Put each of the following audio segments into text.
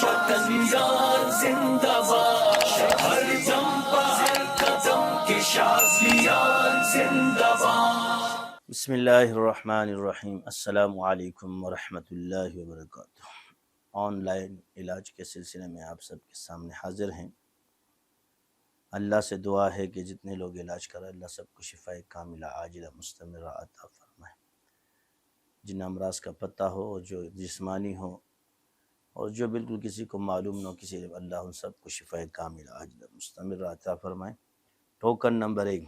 شکنیار زندہ باد، ہر دم ہر قدم کے شازلیان زندہ باد۔ بسم اللہ الرحمن الرحیم۔ السلام علیکم ورحمۃ اللہ وبرکاتہ۔ آن لائن علاج کے سلسلے میں آپ سب کے سامنے حاضر ہیں۔ اللہ سے دعا ہے کہ جتنے لوگ علاج کریں اللہ سب کو شفاء کاملہ عاجلہ مستمرہ عطا فرمائے۔ جن امراض کا پتہ ہو اور جو جسمانی ہو اور جو بالکل کسی کو معلوم نہ ہو، کسی اللہ ان سب کو شفاء کاملہ عاجلہ مستمرہ عطا فرمائے۔ ٹوکن نمبر 1،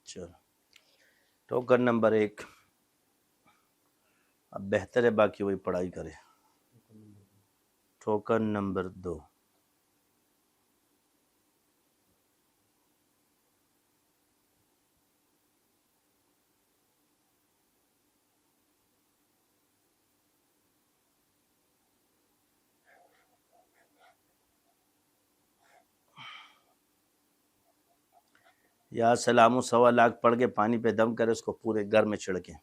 چلو ٹوکن نمبر 1، اب بہتر ہے باقی وہی پڑھائی کرے۔ ٹوکن نمبر 2، یا سلام و 1.25 پڑھ کے پانی پہ دم کرے، اس کو پورے گھر میں چھڑکیں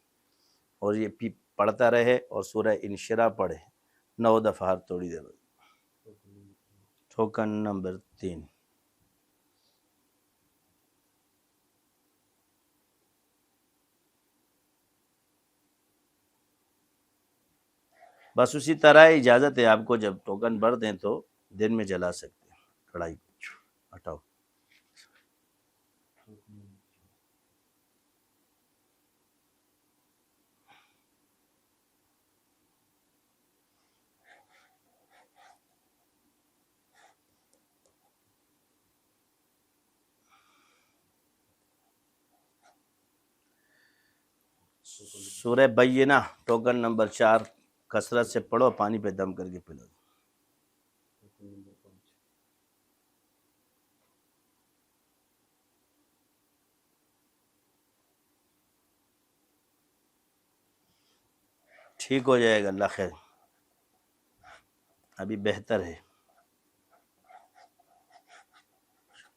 اور یہ پڑھتا رہے اور سورہ انشراح پڑھے 9 دفعہ ہر تھوڑی دیر بعد۔ ٹوکن نمبر 3، بس اسی طرح اجازت ہے آپ کو، جب ٹوکن بھر دیں تو دن میں جلا سکتے ہیں۔ کڑھائی ہٹاؤ۔ سورہ بینہ ٹوکن نمبر 4، کثرت سے پڑھو، پانی پہ دم کر کے پلا دو۔ ٹھیک ہو جائے گا، اللہ خیر، ابھی بہتر ہے۔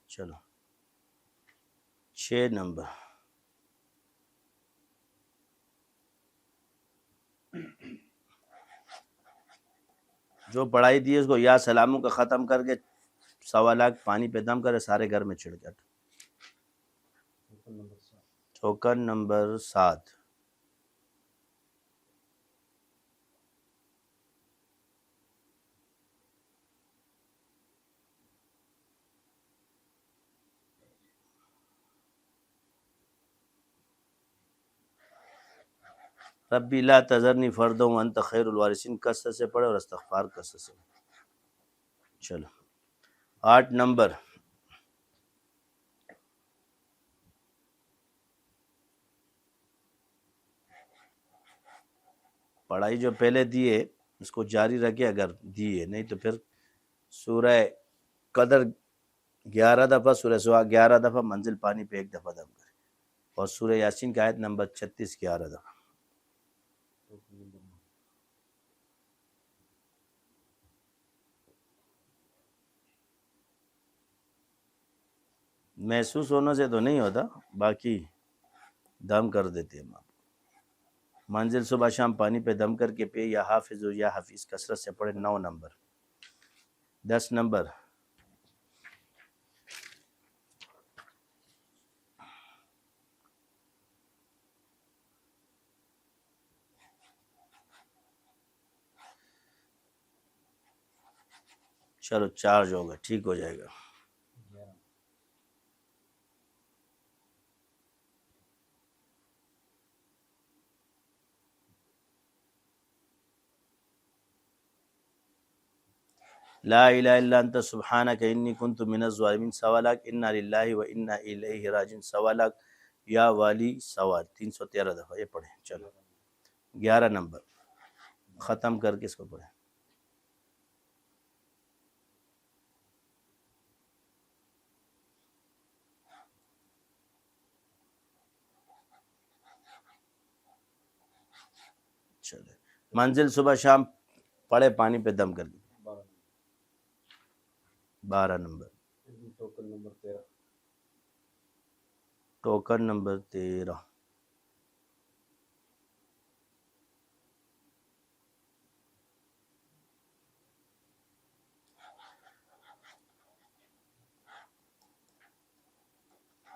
چلو 6 نمبر، جو پڑھائی دی ہے اس کو یا سلاموں کا ختم کر کے 1.25 پانی پہ دم کرے، سارے گھر میں چھڑکے۔ ٹوکن نمبر 7، ربی لا تذرنی فردا وانت خیر الوارثین کثرت سے پڑھے اور استغفار کثرت سے۔ چلو 8 نمبر، پڑھائی جو پہلے دی ہے اس کو جاری رکھے اگر دی ہے، نہیں تو پھر سورہ قدر 11 دفعہ، سورہ سوا 11 دفعہ، منزل پانی پہ 1 دفعہ دم کرے، اور سورہ یاسین کی آیت نمبر 36 11 دفعہ۔ محسوس ہونے سے تو نہیں ہوتا، باقی دم کر دیتے ہیں۔ منزل صبح شام پانی پہ دم کر کے پہ، یا حافظ ہو یا حفیظ کثرت سے پڑھے 9 نمبر۔ 10 نمبر، چلو چارج ہوگا، ٹھیک ہو جائے گا۔ لا الہ الا انت سبحانک انی کنت من الظالمین 1.25 انا للہ و انا الیہ راجعون 1.25 یا والی 313 دفعہ، یہ پڑھیں۔ چلو 11 نمبر، ختم کر کے اس کو پڑھیں۔ چلے منزل صبح شام پڑے پانی پہ دم کر کے 12 نمبر ٹوکن نمبر 13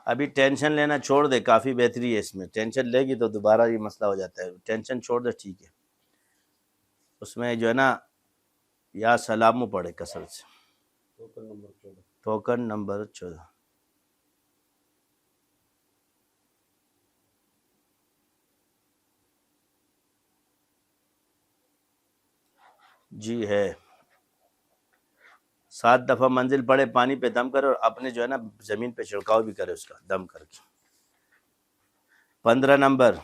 ابھی ٹینشن لینا چھوڑ دے، کافی بہتری ہے اس میں، ٹینشن لے گی تو دوبارہ یہ مسئلہ ہو جاتا ہے، ٹینشن چھوڑ دے ٹھیک ہے۔ اس میں جو ہے نا یا سلامو پڑھے کثرت سے، ٹوکن نمبر 14 جی ہے 7 دفعہ منزل پڑے پانی پہ دم کرے اور اپنے جو ہے نا زمین پہ چھڑکاؤ بھی کرے اس کا دم کر کے۔ 15 نمبر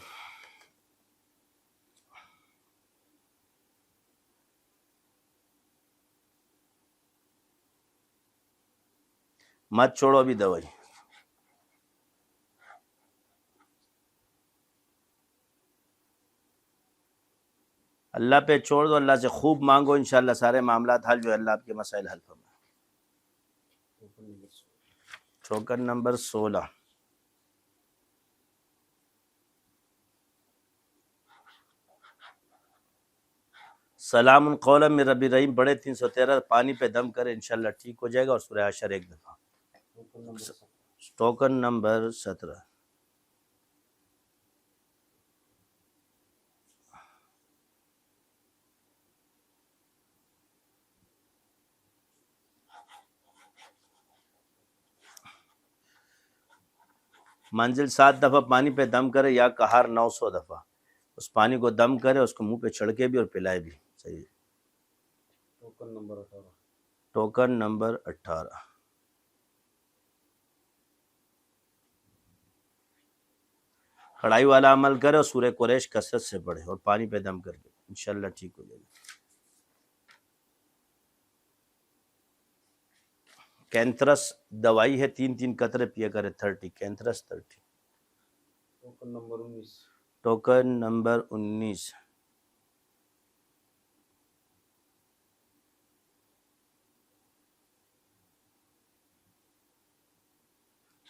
مت چھوڑو ابھی دوائی، اللہ پہ چھوڑ دو، اللہ سے خوب مانگو، انشاءاللہ سارے معاملات حل، جو اللہ آپ کے مسائل حل فرمائے۔ ٹوکن نمبر 16 سلام قولا من رب الرحیم بڑے 313 پانی پہ دم کرے انشاءاللہ ٹھیک ہو جائے گا، اور سورہ حشر ایک دفعہ۔ ٹوکن نمبر 17 منزل 7 دفعہ پانی پہ دم کرے یا قہار 900 دفعہ، اس پانی کو دم کرے، اس کو منہ پہ چھڑکے بھی اور پلائے بھی، صحیح ہے۔ ٹوکن نمبر 18 کڑھائی والا عمل کرے اور سورہ قریش کثرت سے پڑھے اور پانی پہ دم کر کے انشاءاللہ ٹھیک ہو جائے گا۔ کینترس دوائی ہے، 3 قطرے پیا کرے 30 کینترس 30۔ ٹوکن نمبر 19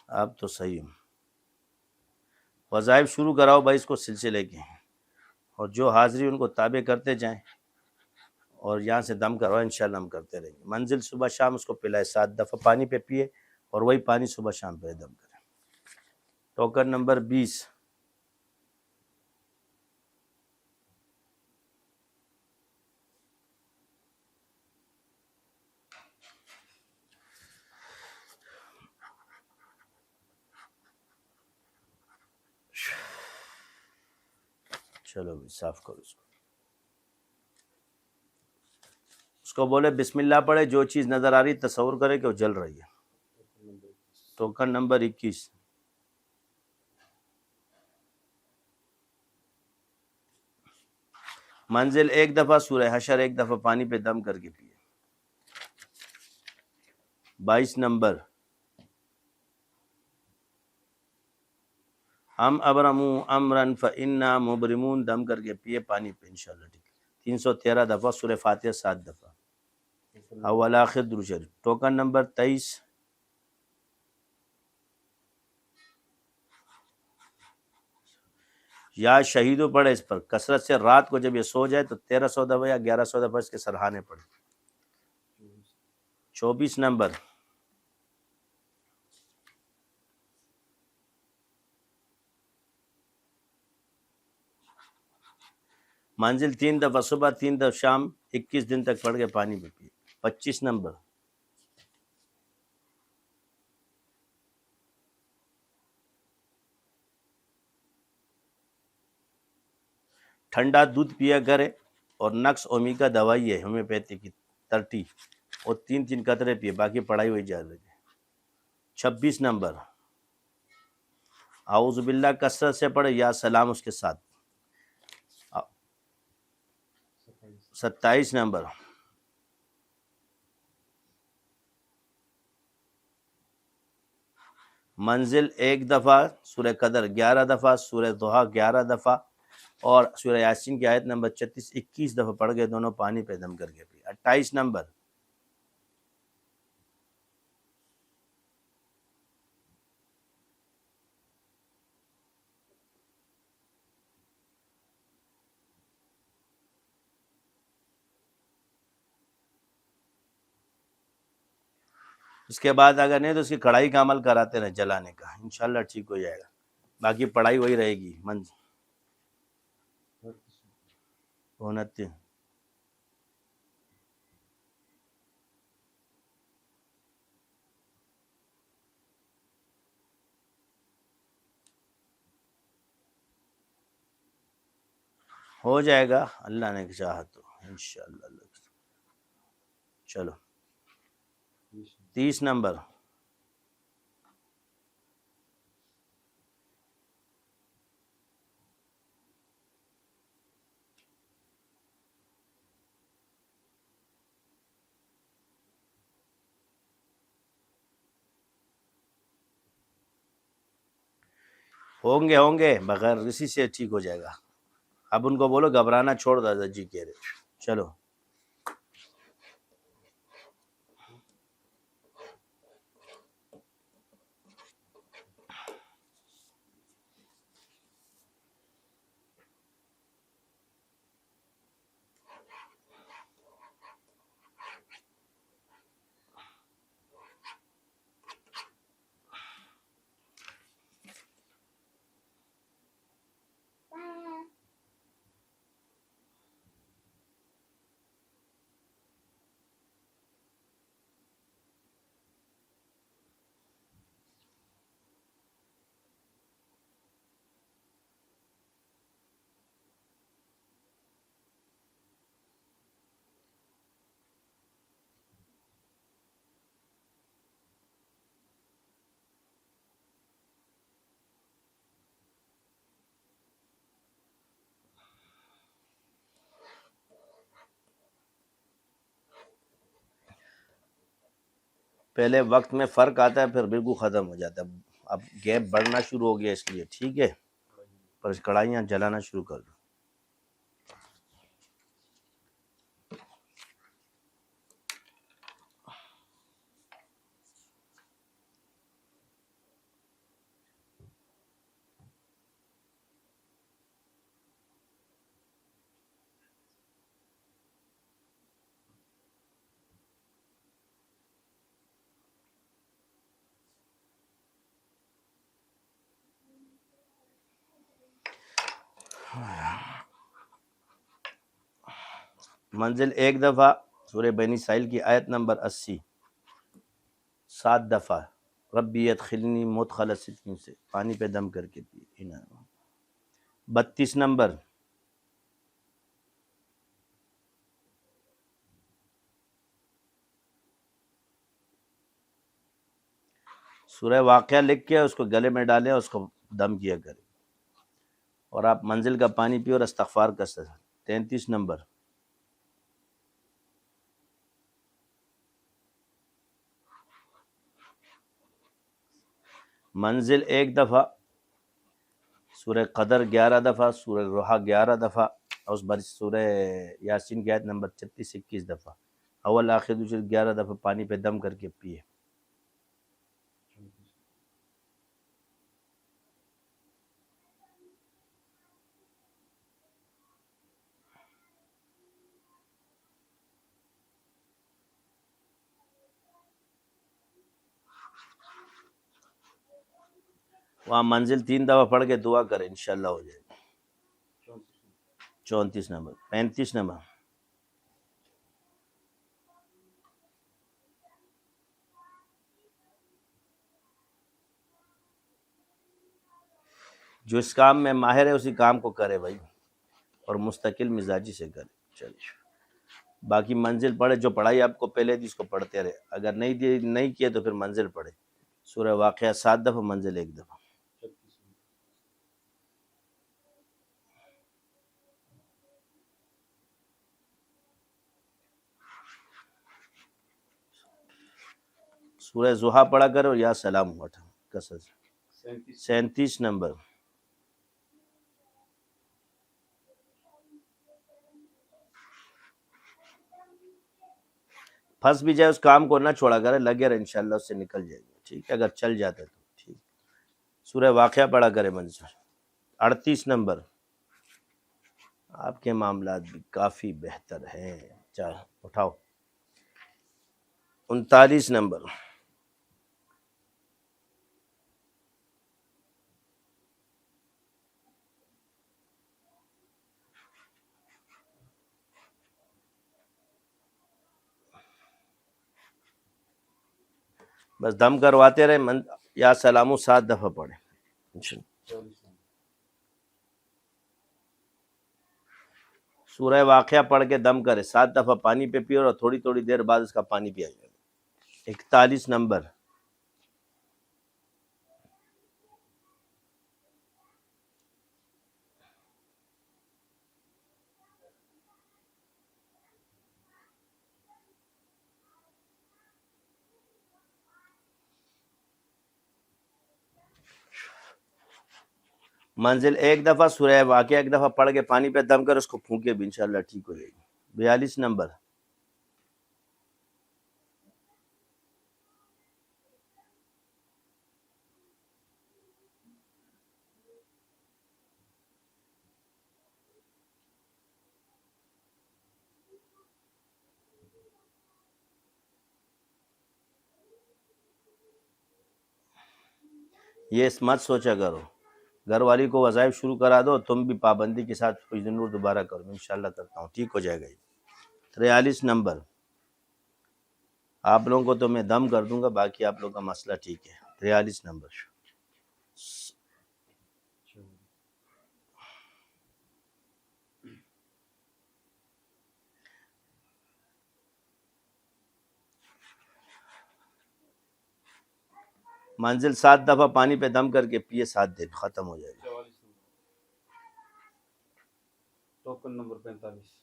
آپ تو صحیح ہوں، وظائف شروع کراؤ بھائی اس کو سلسلے کے، اور جو حاضری ان کو تابع کرتے جائیں، اور یہاں سے دم کرواؤ انشاءاللہ ہم کرتے رہیں گے۔ منزل صبح شام اس کو پلائے، 7 دفعہ پانی پہ پیے اور وہی پانی صبح شام پہ دم کرے۔ ٹوکن نمبر 20 چلو بھی صاف کرو اس کو بولے بسم اللہ پڑھے، جو چیز نظر آ رہی تصور کرے کہ وہ جل رہی ہے۔ ٹوکن نمبر 21 منزل 1 دفعہ سورہ حشر 1 دفعہ پانی پہ دم کر کے پیے۔ 22 نمبر ہم ابرموا امرا فانا مبرمون دم کر کے پیے پانی پہ انشاءاللہ ٹھیک۔ 313 دفعہ سورہ فاتحہ 7 دفعہ اول آخر درود شریف۔ ٹوکن نمبر 23 یا شہیدوں پڑھے اس پر کثرت سے، رات کو جب یہ سو جائے تو 1300 دفعہ یا 1100 دفعہ اس کے سرحانے پڑھے۔ 24 نمبر منزل 3 دفعہ صبح 3 دفعہ شام 21 دن تک پڑھ کے پانی پہ پیے۔ 25 نمبر ٹھنڈا دودھ پیا کرے، اور نقص اومیگا دوائی ہے ہومیوپیتھی کی 30 اور 3 قطرے پیے، باقی پڑھائی ہوئی جا رہی ہے۔ 26 نمبر اعوذ باللہ کثرت سے پڑھے یا سلام اس کے ساتھ۔ 27 نمبر منزل 1 دفعہ سورہ قدر 11 دفعہ سورہ ضحیٰ 11 دفعہ اور سورہ یاسین کی آیت نمبر 36 21 دفعہ پڑھ کے دونوں پانی پہ دم کر کے پی۔ 28 نمبر، اس کے بعد اگر نہیں تو اس کی کڑھائی کا عمل کراتے رہے جلانے کا، انشاءاللہ ٹھیک ہو جائے گا، باقی پڑھائی وہی رہے گی۔ 29 ہو جائے گا اللہ نے چاہا تو انشاءاللہ۔ چلو 30 نمبر، ہوں گے بغیر اسی سے ٹھیک ہو جائے گا۔ اب ان کو بولو گھبرانا چھوڑ دادا جی کہہ رہے۔ چلو پہلے وقت میں فرق آتا ہے پھر بالکل ختم ہو جاتا ہے، اب گیپ بڑھنا شروع ہو گیا اس لیے ٹھیک ہے، پر کڑھائیاں جلانا شروع کر دو۔ منزل ایک دفعہ سورہ بنی اسرائیل کی آیت نمبر 80 7 دفعہ، ربی ادخلنی مدخل صدق سے پانی پہ دم کر کے پیے۔ 32 نمبر، سورہ واقعہ لکھ کے اس کو گلے میں ڈالیں اور اس کو دم کیا کریں، اور آپ منزل کا پانی پیو اور استغفار کر سکتے۔ 33 نمبر، منزل ایک دفعہ، سورہ قدر 11 دفعہ، سورہ روحہ 11 دفعہ، اور اس بار سورہ یاسین کی آیت نمبر 36 21 دفعہ، اول آخر دوسرے 11 دفعہ پانی پہ دم کر کے پیے۔ وہاں منزل 3 دفعہ پڑھ کے دعا کریں انشاءاللہ ہو جائے گا۔ 34 نمبر، 35 نمبر، جو اس کام میں ماہر ہے اسی کام کو کرے بھائی، اور مستقل مزاجی سے کرے۔ چلیے باقی منزل پڑھے، جو پڑھائی آپ کو پہلے دی اس کو پڑھتے رہے، اگر نہیں کیے تو پھر منزل پڑھے، سورہ واقعہ 7 دفعہ، منزل 1 دفعہ۔ سورہ زحا پڑھا کرو یا سلام ہوا تھا کسر۔ 37 نمبر، پھنس بھی جائے اس کام کو نہ چھوڑا کرے، لگے رہے، انشاءاللہ اس سے نکل جائے گا، ٹھیک ہے، اگر چل جاتا ہے تو ٹھیک۔ سورہ واقعہ پڑھا کرے منظر۔ 38 نمبر۔ آپ کے معاملات بھی کافی بہتر ہیں، چل اٹھاؤ۔ 39 نمبر۔ بس دم کرواتے رہے، یا سلامو 7 دفعہ پڑھیں۔ سورہ واقعہ پڑھ کے دم کرے، 7 دفعہ پانی پہ پیو اور تھوڑی تھوڑی دیر بعد اس کا پانی پیا جائے۔ 41 نمبر۔ منزل ایک دفعہ سورہ واقعہ ایک دفعہ پڑھ کے پانی پہ دم کر، اس کو پھونکے بھی انشاءاللہ ٹھیک ہو جائے گی۔ 42 نمبر۔ یہ مت سوچا کرو، گھر والی کو وظائف شروع کرا دو، تم بھی پابندی کے ساتھ کچھ دن اور دوبارہ کرو، میں انشاءاللہ کرتا ہوں، ٹھیک ہو جائے گا۔ 43 نمبر۔ آپ لوگوں کو تو میں دم کر دوں گا، باقی آپ لوگوں کا مسئلہ ٹھیک ہے۔ 43 نمبر۔ منزل 7 دفعہ پانی پہ دم کر کے پیے، 7 دن ختم ہو جائے گا۔ 44 نمبر 45۔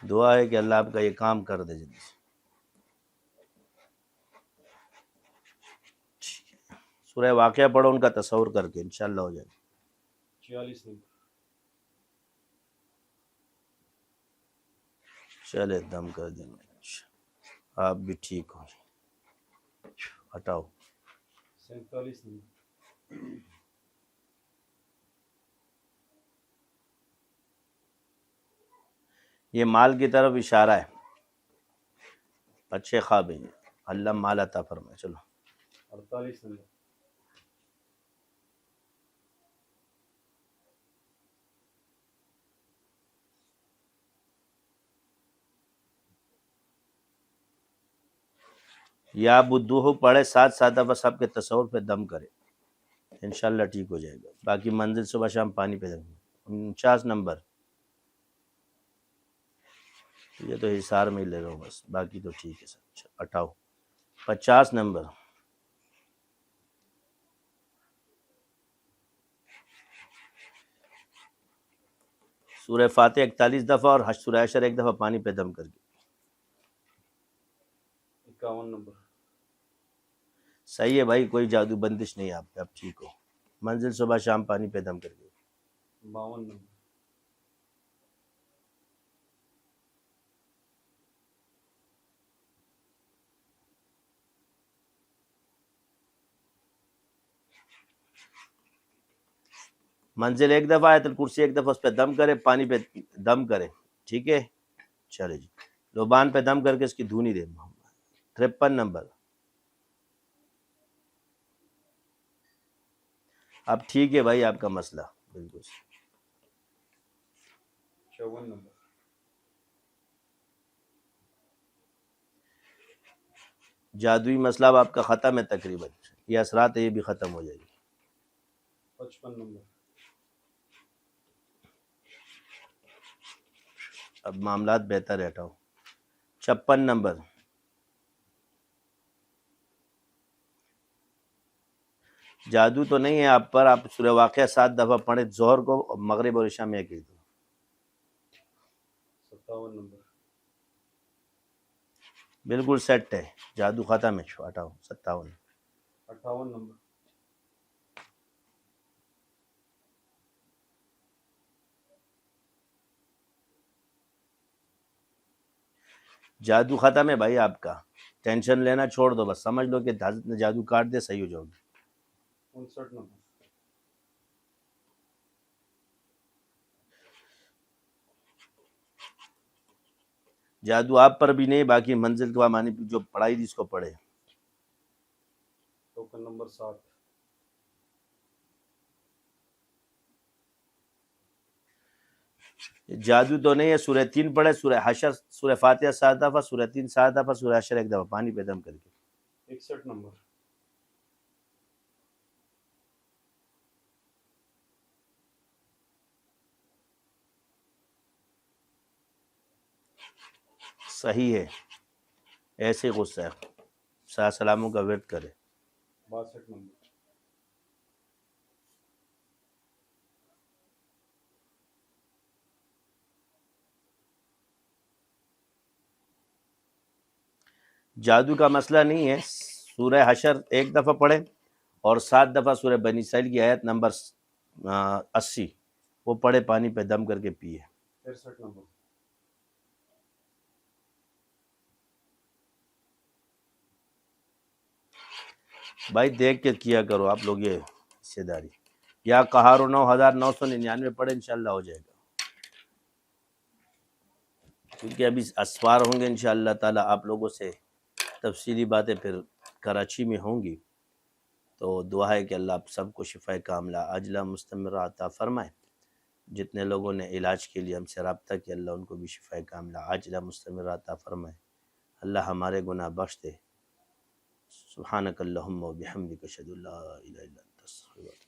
دعا ہے کہ اللہ آپ کا یہ کام کر دے جلدی سے۔ سورہ واقعہ پڑھو، ان کا تصور کر کے انشاءاللہ ہو جائے گا۔ 46 نمبر۔ چلے دم کر دیں، آپ بھی ٹھیک ہو جائے۔ ہٹاؤ۔ 47 نمبر۔ یہ مال کی طرف اشارہ ہے، اچھے خواب ہیں، اللہ مال عطا فرمائے۔ چلو 48 نمبر۔ یا بدوہ پڑھے، 7 دفعہ سب کے تصور پہ دم کرے، انشاءاللہ ٹھیک ہو جائے گا۔ باقی منزل صبح شام پانی پہ دم۔ 49 نمبر۔ یہ تو حصار میں ہی لے رہا ہوں بس، باقی تو ٹھیک ہے سب۔ ہٹاؤ۔ 50 نمبر۔ سورہ فاتح 41 دفعہ اور سورہ حشر 1 دفعہ پانی پہ دم کر کے۔ 51 نمبر۔ صحیح ہے بھائی، کوئی جادو بندش نہیں آپ پہ، اب ٹھیک ہو۔ منزل صبح شام پانی پہ دم کر کے۔ 52 نمبر۔ منزل 1 دفعہ آیت الکرسی 1 دفعہ اس پہ دم کرے، پانی پہ دم کرے، ٹھیک ہے۔ چلے جی، لبان پہ دم کر کے اس کی دھونی دے۔ 53 نمبر۔ اب ٹھیک ہے بھائی آپ کا مسئلہ بالکل۔ 54 نمبر۔ جادوئی مسئلہ اب آپ کا ختم ہے تقریباً، یہ اثرات ہے یہ بھی ختم ہو جائے گی۔ 55 نمبر۔ اب معاملات بہتر ہے، ہٹاؤ۔ 56 نمبر۔ جادو تو نہیں ہے آپ پر، آپ سورہ واقعہ 7 دفعہ پڑھیں ظہر کو، اور مغرب اور عشاء میں ایک ہی دو۔ 57 نمبر بالکل سیٹ ہے، جادو ختم ہے، 57 58 نمبر جادو ختم ہے بھائی آپ کا، ٹینشن لینا چھوڑ دو، بس سمجھ لو کہ حضرت نے جادو کاٹ دے، صحیح ہو جاؤ گے۔ 59 نمبر جادو آپ پر بھی نہیں، باقی منزل کے معنی جو پڑھائی تھی اس کو پڑھے۔ ٹوکن نمبر 7 جادو تو نہیں ہے، سورہ 3 پڑھے، سورہ حشر، سورہ فاتحہ 7 دفعہ، سورہ 3 7 دفعہ، سورہ حشر 1 دفعہ، پانی پہ دم کر کے۔ 61 نمبر صحیح ہے، ایسے غصہ ہے، سات سلاموں کا ورد کرے۔ 62 نمبر جادو کا مسئلہ نہیں ہے، سورہ حشر 1 دفعہ پڑھے اور 7 دفعہ سورہ بنی اسرائیل کی آیت نمبر 80 وہ پڑھے، پانی پہ دم کر کے پیے۔ 63 نمبر بھائی دیکھ کے کیا کرو آپ لوگ یہ حصے داری، یا قہار 9999 پڑھے، انشاءاللہ ہو جائے گا، کیونکہ ابھی اسفار ہوں گے انشاءاللہ تعالی، آپ لوگوں سے تفصیلی باتیں پھر کراچی میں ہوں گی، تو دعا ہے کہ اللہ آپ سب کو شفا کاملہ عاجلہ مستمرہ عطا فرمائے۔ جتنے لوگوں نے علاج کے لیے ہم سے رابطہ کیا، اللہ ان کو بھی شفا کاملہ عاجلہ مستمرہ عطا فرمائے، اللہ ہمارے گناہ بخش دے۔ سبحانک اللہم و بحمدک، اشہد ان لا الہ الا انت، استغفرک۔